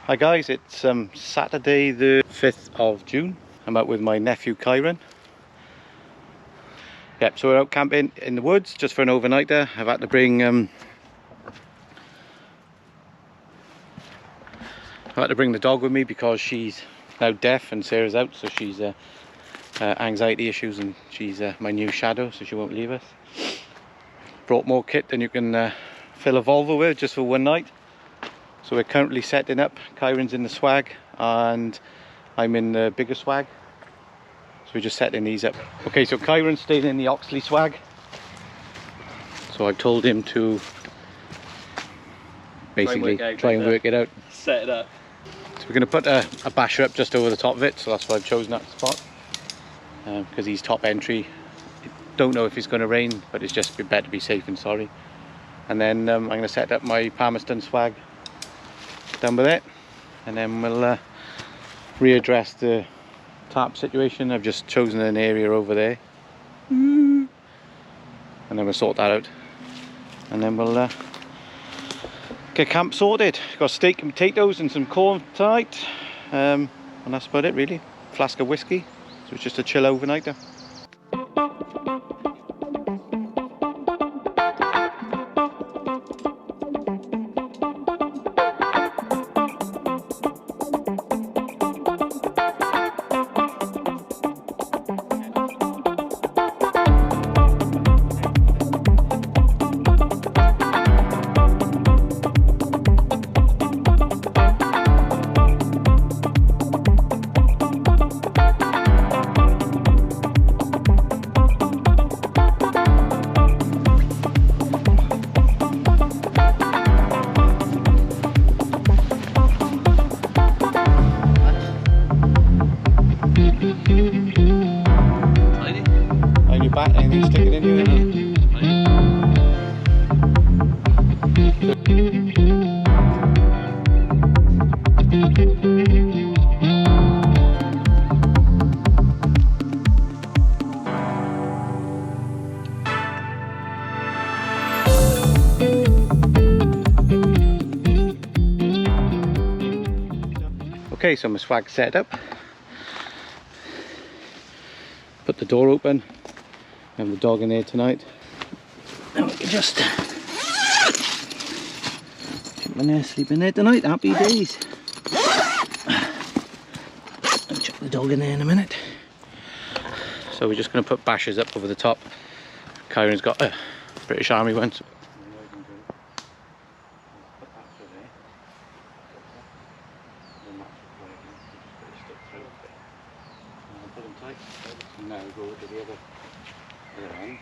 Hi guys, it's Saturday the 5th of June. I'm out with my nephew Kyron. Yep, so we're out camping in the woods just for an overnighter. I've had to bring the dog with me because she's now deaf and Sarah's out, so she's anxiety issues and she's my new shadow, so she won't leave us. Brought more kit than you can fill a Volvo with just for one night. So we're currently setting up. Kyron's in the swag and I'm in the bigger swag. So we're just setting these up. Okay, so Kyron's staying in the Oxley swag. So I've told him to basically try and work it out. Set it up. So we're going to put a basher up just over the top of it. So that's why I've chosen that spot. Because he's top entry. Don't know if it's going to rain, but it's just better to be safe than sorry. And then I'm going to set up my Palmerston swag down with it, and then we'll readdress the tarp situation. I've just chosen an area over there, and then we'll sort that out, and then we'll get camp sorted. Got steak and potatoes and some corn tonight, and that's about it really. Flask of whiskey, so it's just a chill overnighter. Anything sticking in you? Okay, so my swag set up. Put the door open. Have the dog in there tonight. Now we can just keep in there, sleep in there tonight. Happy days. I'll chuck the dog in there in a minute. So we're just going to put bashers up over the top. Kyron's got a British Army one. Now go to the other end.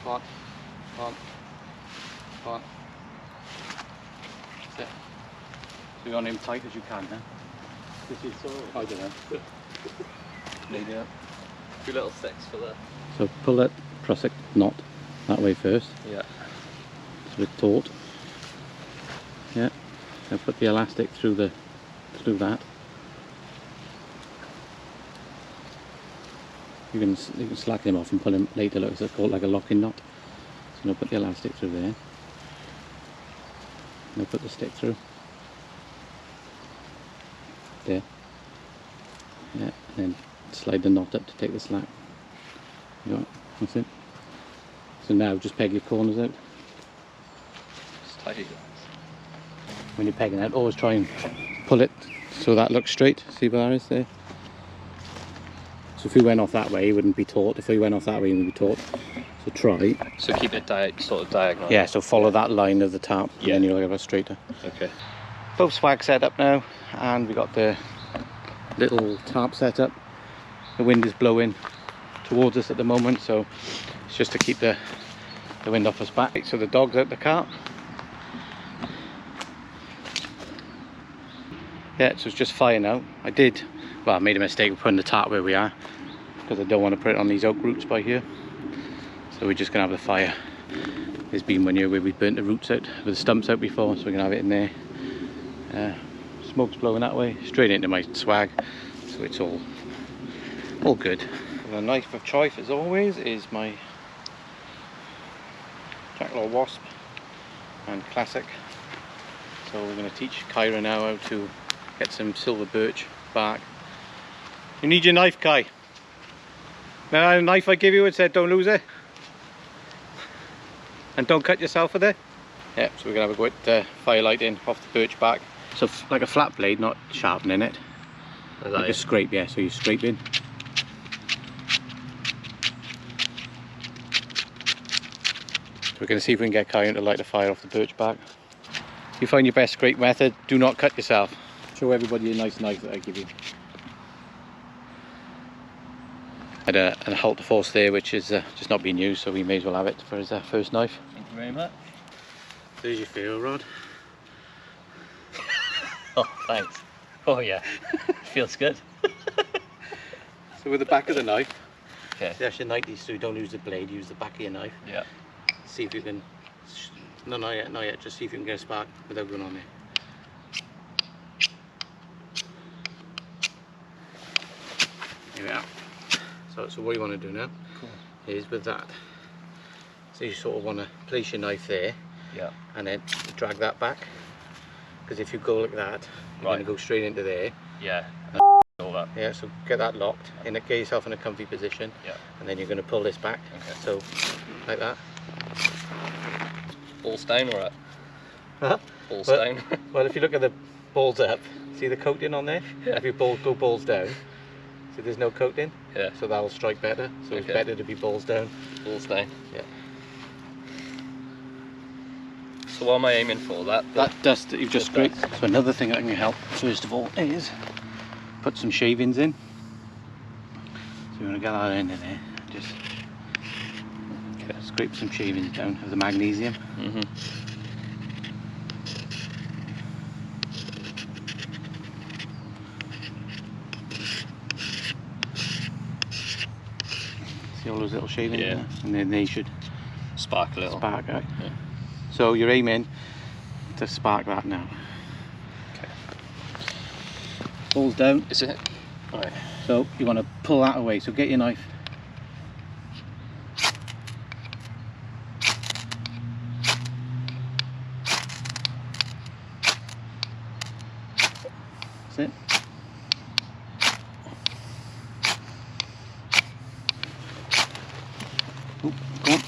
Hot. That's it. So you want him tight as you can now. This is so I don't know. Need it up. 2 little sticks for that. So pull that prusik knot that way first. Yeah. It's a bit taut. Yeah. So put the elastic through that. You can slack him off and pull him later. Look, it's called like a locking knot. So now put the elastic through there. Now put the stick through. There. Yeah, and then slide the knot up to take the slack. Yeah, that's it. So now just peg your corners out. Just tight. When you're pegging out, always try and pull it so that looks straight. See where that is there? So if we went off that way, it wouldn't be taut. If we went off that way, it would be taut. So try. So keep it sort of diagonal. Yeah, so follow that line of the tarp, and then you'll have a straighter. Okay. Both swag set up now, and we got the little tarp set up. The wind is blowing towards us at the moment, so it's just to keep the wind off us back. So the dog's out the car. Yeah, so it's just fire now. I made a mistake of putting the tarp where we are because I don't want to put it on these oak roots by here. So we're just going to have the fire. There's been one year where we burnt the roots out, with the stumps out before, so we're going to have it in there. Smoke's blowing that way, straight into my swag, so it's all good. And the knife of choice, as always, is my Jackal Wasp and Classic. So we're going to teach Kyra now how to get some silver birch bark. You need your knife, Kai. Now the knife I give you, it said don't lose it. And don't cut yourself with it. Yeah, so we're going to have a go at firelighting off the birch bark. So like a flat blade, not sharpening it. Like a scrape, yeah, so you're scraping. So we're going to see if we can get Kyra to light the fire off the birch bark. If you find your best scrape method, do not cut yourself. Show everybody a nice knife that I give you. I had a halter force there which is just not being used, so we may as well have it for his first knife. Thank you very much. There's your ferro rod. Oh, thanks. Oh yeah, feels good. So with the back of the knife, Okay. that's your 90s, so you don't use the blade, use the back of your knife. Yeah. See if you can, no, not yet, just see if you can get a spark without going on there. Here we are. So what you want to do now is with that, so you sort of want to place your knife there, Yeah. and then drag that back, because if you go like that, you're going to go straight into there. Yeah. All that. Yeah, so get that locked, and get yourself in a comfy position, Yeah. and then you're going to pull this back, Okay. so like that. Balls down or up? Huh? Balls Well- down. Well, if you look at the balls up, see the coating on there? Yeah. If you go balls down, so there's no coating, Yeah. so that'll strike better, so it's Okay. better to be balls down. Balls down. Yeah. So what am I aiming for? That Dust that you've just The scraped. dust. So another thing that can help, first of all, is put some shavings in. So you want to get that in there, just scrape some shavings down of the magnesium. Mm-hmm. See all those little shavings Yeah. there? And then they should Spark a little. spark out. Yeah. So you're aiming to spark that now. Okay. Balls down. Is it? Alright. So you want to pull that away. So get your knife. That's it. Oh, go on.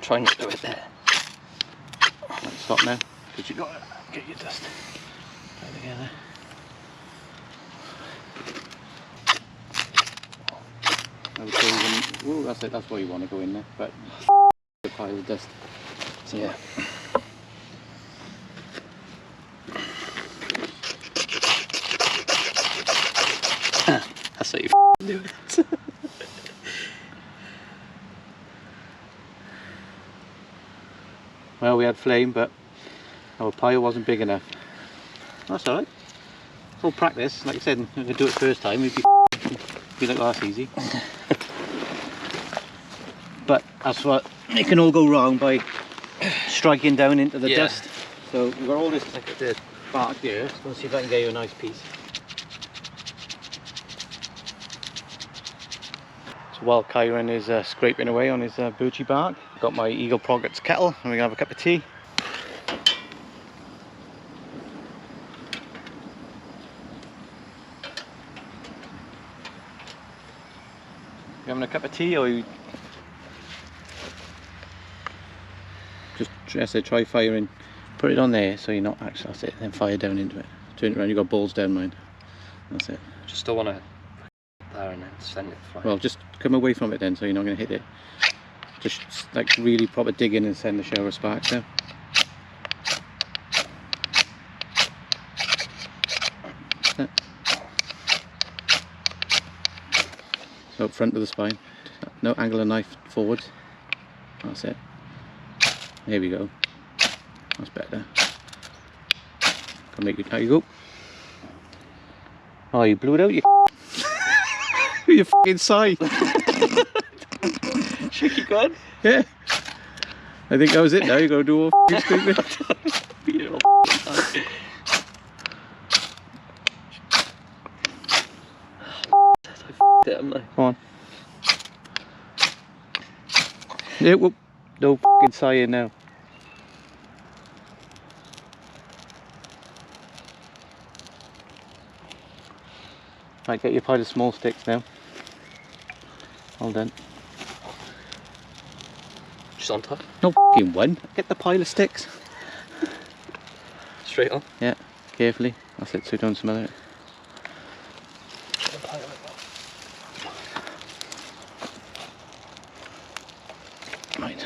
Try not to do it there. Right, stop now, because you've got to get your dust back together. I would say oh, that's it, that's where you want to go in there, but the pile of dust. So yeah. That's what you do it. Well, we had flame, but our pile wasn't big enough. That's alright. It's all practice. Like I said, if I could do it first time, we'd be like, oh, that's easy. But that's what, it can all go wrong by striking down into the dust. So we've got all this bark here. So let's see if I can get you a nice piece. So while Kyron is scraping away on his birchy bark, I've got my Eagle Products kettle, and we're going to have a cup of tea. You having a cup of tea, or you just try firing? Put it on there so you're not actually, that's it, then fire down into it. Turn it around, you've got balls down mine. That's it. Just don't want to there and then send it flying. Well, just come away from it then, so you're not going to hit it. Just like really proper dig in and send the shower of sparks down. That's it. So front of the spine, no angle of knife forwards. That's it. There we go. That's better. Can make it. How you go? Oh, you blew it out. You. You fucking sigh. Shaky good. Yeah. I think that was it now. You got to do all fucking screaming. get them like. Come on. Yeah, whoop. No f***ing sighing now. Right, get your pile of small sticks now. All done. Just on top? No f***ing one. Get the pile of sticks. Straight on? Yeah, carefully. That's it, so you don't smell it. Right.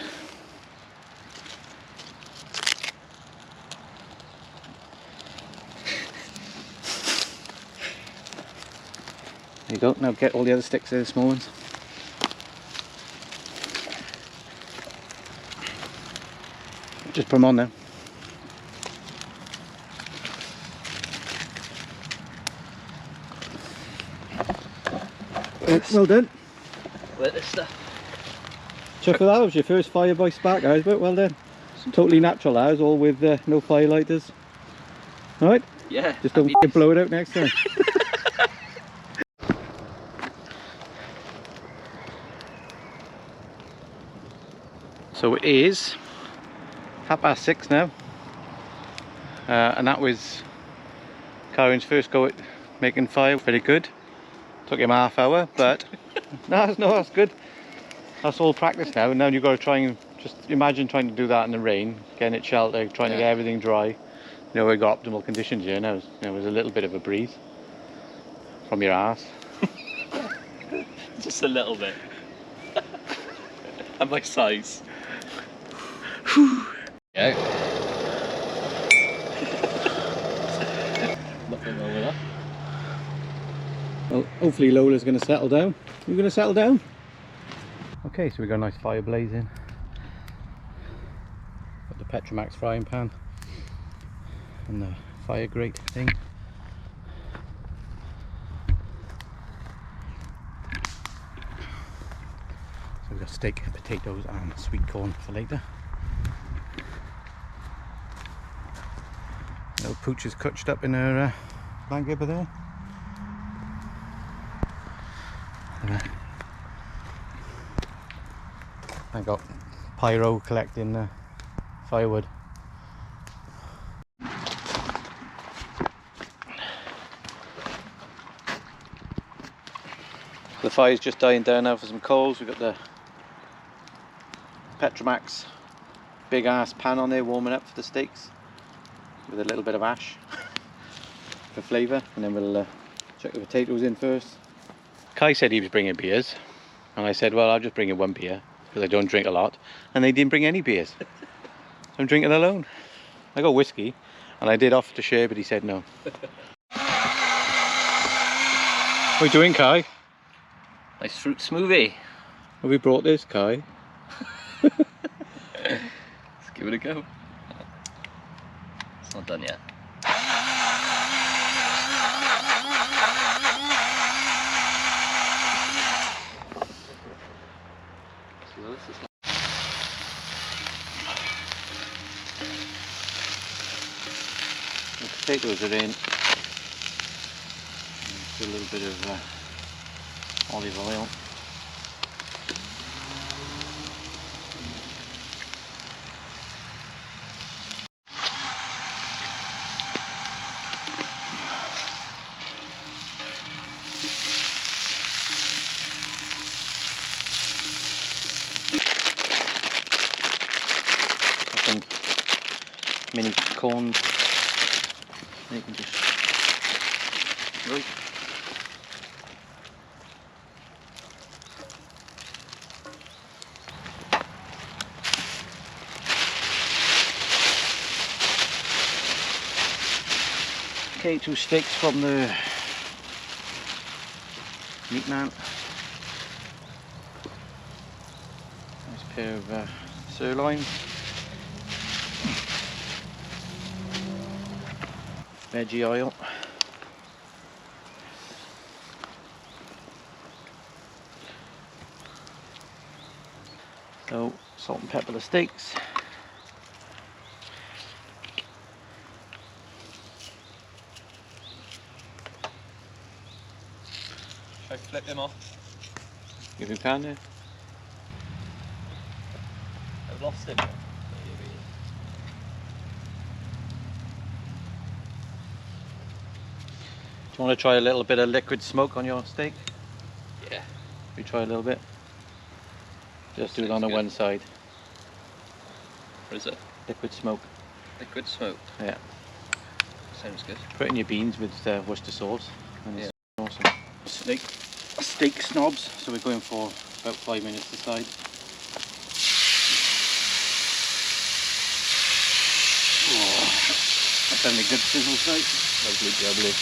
There you go. Now get all the other sticks there, the small ones. Just put them on now. Well done. Wet this stuff. Chuck with that was your first fire by spark, guys, but well done. Totally natural hours, all with no firelighters. Alright? Yeah. Just don't blow it out next time. So it is 6:30 now, and that was Karen's first go at making fire. Very good. Took him half hour, but no, that's good. That's all practice now. And now you've got to try and just imagine trying to do that in the rain, getting it sheltered, trying to get everything dry. You know, we've got optimal conditions here now. There's a little bit of a breeze from your arse. Just a little bit. And my size. Yeah. Nothing wrong with that. Well, hopefully Lola's going to settle down. You going to settle down? Okay, so we've got a nice fire blazing. Got the Petromax frying pan and the fire grate thing. So we've got steak, potatoes and sweet corn for later. Little Pooch is couched up in her blanket over there. I got Pyro collecting firewood. The fire's just dying down now for some coals. We've got the Petromax big ass pan on there warming up for the steaks with a little bit of ash for flavour, and then we'll chuck the potatoes in first. Kai said he was bringing beers, and I said, well, I'll just bring in one beer because I don't drink a lot, and they didn't bring any beers. So I'm drinking alone. I got whiskey, and I did offer to share, but he said no. What are you doing, Kai? Nice fruit smoothie. Have we brought this, Kai? Let's give it a go. It's not done yet. The potatoes are in. A little bit of olive oil. Some mini corn. You can just right. Okay, 2 steaks from the meat man. Nice pair of sirloin. Veggie oil. So, salt and pepper the steaks. Should I flip them off? if you can. Yeah. I've lost it. Do you want to try a little bit of liquid smoke on your steak? Yeah. You try a little bit. Just do it on the one side. What is it? Liquid smoke. Liquid smoke. Yeah. Sounds good. Put in your beans with Worcester sauce. And it's awesome. Steak snobs. So we're going for about 5 minutes aside. Oh, that's having a good sizzle sight. Lovely jubbly.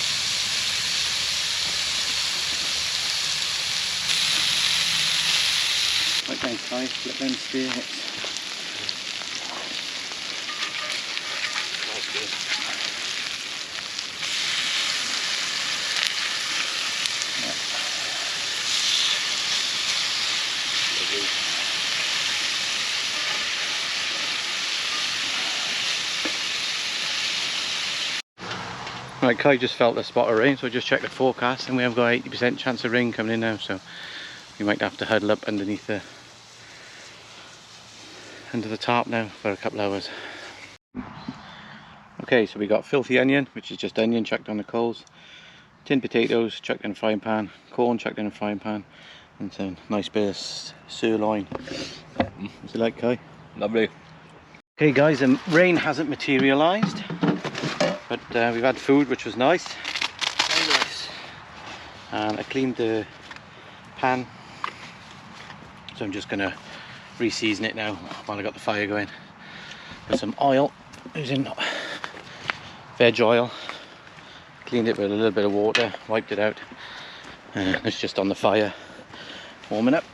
Right, thanks, Kai. Let them steer it. That's good. Right, Kai just felt a spot of rain, so I just checked the forecast and we have got 80% chance of rain coming in now, so we might have to huddle up underneath under the tarp now for a couple of hours. Okay, so we got filthy onion, which is just onion chucked on the coals, tinned potatoes chucked in a frying pan, corn chucked in a frying pan, and some nice bit of sirloin. What's it like, Kai? Lovely. Okay guys, the rain hasn't materialised, but we've had food, which was nice. Very nice. And I cleaned the pan, so I'm just going to re-season it now while I got the fire going. Put some oil, using veg oil, cleaned it with a little bit of water, wiped it out, and it's just on the fire warming up.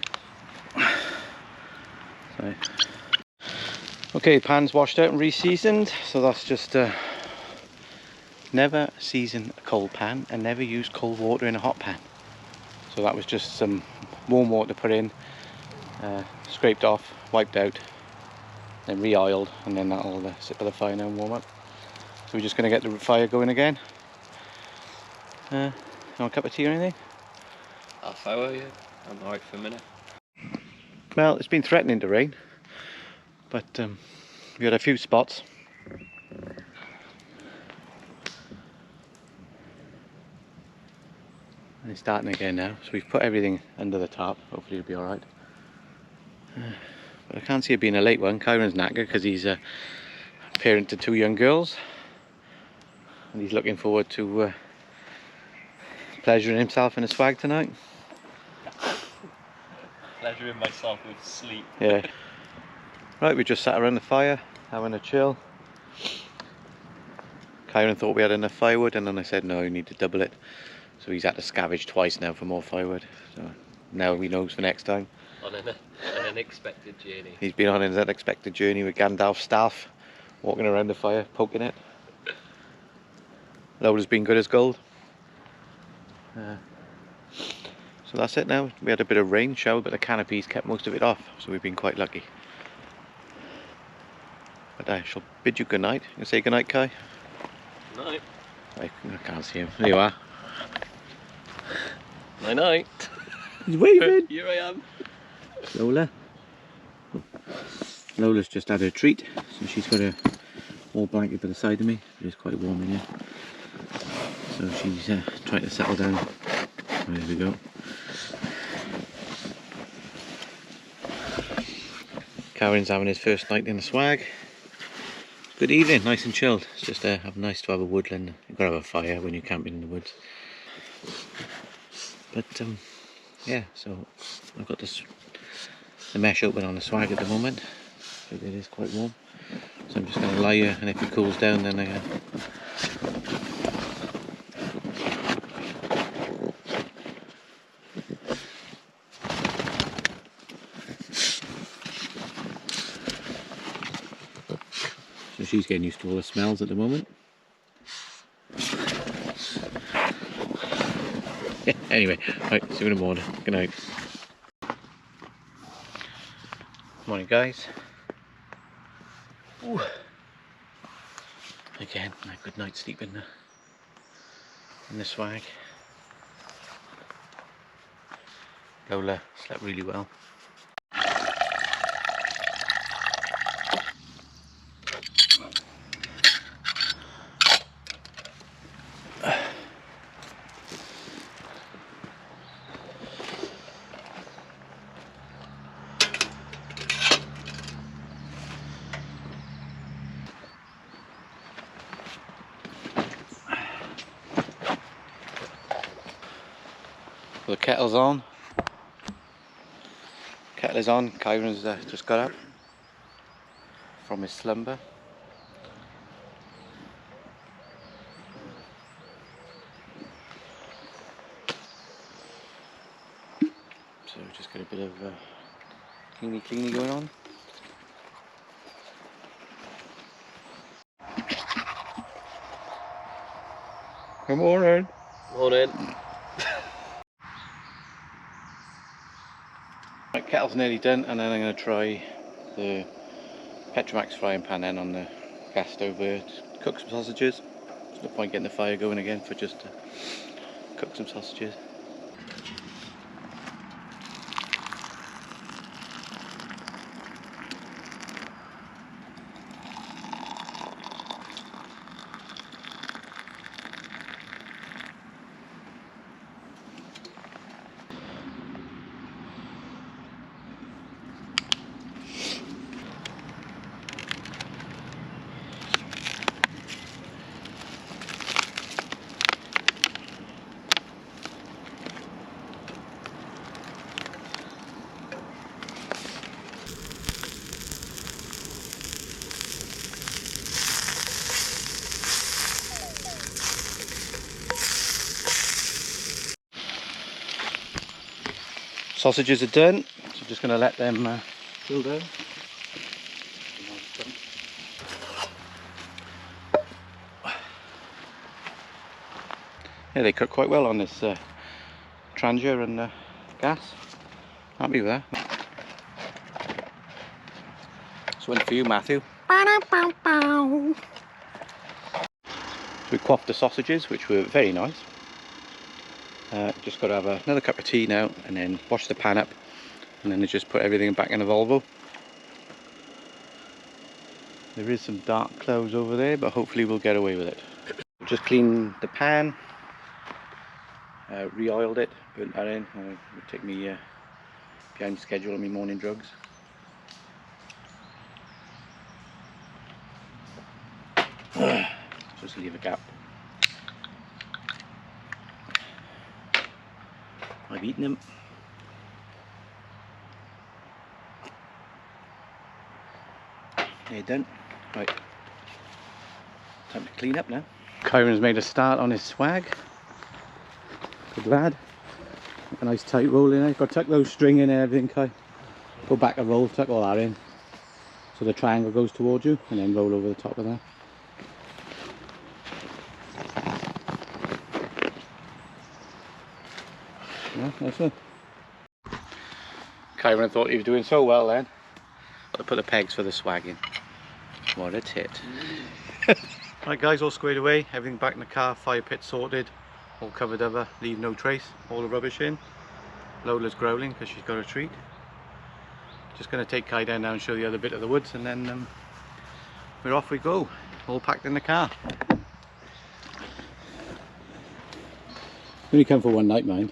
So, okay, pan's washed out and re-seasoned, so that's just never season a cold pan and never use cold water in a hot pan. So that was just some warm water put in, scraped off, wiped out, then re-oiled, and then that'll sit by the fire now and warm up. So we're just going to get the fire going again. You want a cup of tea or anything? Half hour, yeah. I'm alright for a minute. Well, it's been threatening to rain, but we had a few spots. And it's starting again now, so we've put everything under the tarp. Hopefully it'll be alright. But I can't see it being a late one. Kyron's knackered because he's a parent to 2 young girls, and he's looking forward to pleasuring himself in a swag tonight. Pleasuring myself with sleep. Yeah. Right, we just sat around the fire having a chill. Kyron thought we had enough firewood, and then I said no, you need to double it. So he's had to scavenge twice now for more firewood. So now he knows for next time. On an unexpected journey. He's been on an unexpected journey with Gandalf's staff, walking around the fire, poking it. Lola's been good as gold. So that's it now. We had a bit of rain shower, but the canopies kept most of it off, so we've been quite lucky. But I shall bid you good night. You say good night, Kai? Night. I can't see him. There you are. Night night. He's waving. Here I am. Lola. Lola's just had her treat, so she's got a wall blanket by the side of me. It is quite warm in here, so she's trying to settle down. There we go. Karen's having his first night in the swag. Good evening, nice and chilled. It's just nice to have a woodland. You've got to have a fire when you're camping in the woods. But yeah, so I've got the mesh open on the swag at the moment. It is quite warm, so I'm just going to lie here, and if it cools down, then I so she's getting used to all the smells at the moment. Anyway, right, see you in the morning. Good night. Morning, guys. Ooh. Again, a good night's sleep in the swag. Lola slept really well. The kettle's on. Kettle is on. Kyron's just got up from his slumber. So just got a bit of cleany going on. Good morning. Morning. Right, kettle's nearly done, and then I'm going to try the Petromax frying pan then on the gas stove there to cook some sausages. There's no point getting the fire going again for just to cook some sausages. Sausages are done, so I'm just going to let them cool down. Yeah, they cook quite well on this Trangia and gas. Happy with that. This one's for you, Matthew. So we quaffed the sausages, which were very nice. Just got to have another cup of tea now, and then wash the pan up, and then just put everything back in the Volvo. There is some dark clouds over there, but hopefully we'll get away with it. Just cleaned the pan, re-oiled it, burnt that in. It would take me behind schedule on my morning drugs. Just leave a gap. I've eaten them. They're done. Right, time to clean up now. Kyron's made a start on his swag. Good lad. A nice tight roll in there. Got to tuck those string in and everything, Kai. Go back a roll, tuck all that in. So the triangle goes towards you, and then roll over the top of that. Yeah, that's it. Kyron thought he was doing so well then. Got to put the pegs for the swag in. What a tit. Right guys, all squared away, everything back in the car, fire pit sorted, all covered over, leave no trace, all the rubbish in. Lola's growling because she's got a treat. Just going to take Kai down now and show the other bit of the woods, and then we're off we go, all packed in the car. Only come for one night, mind.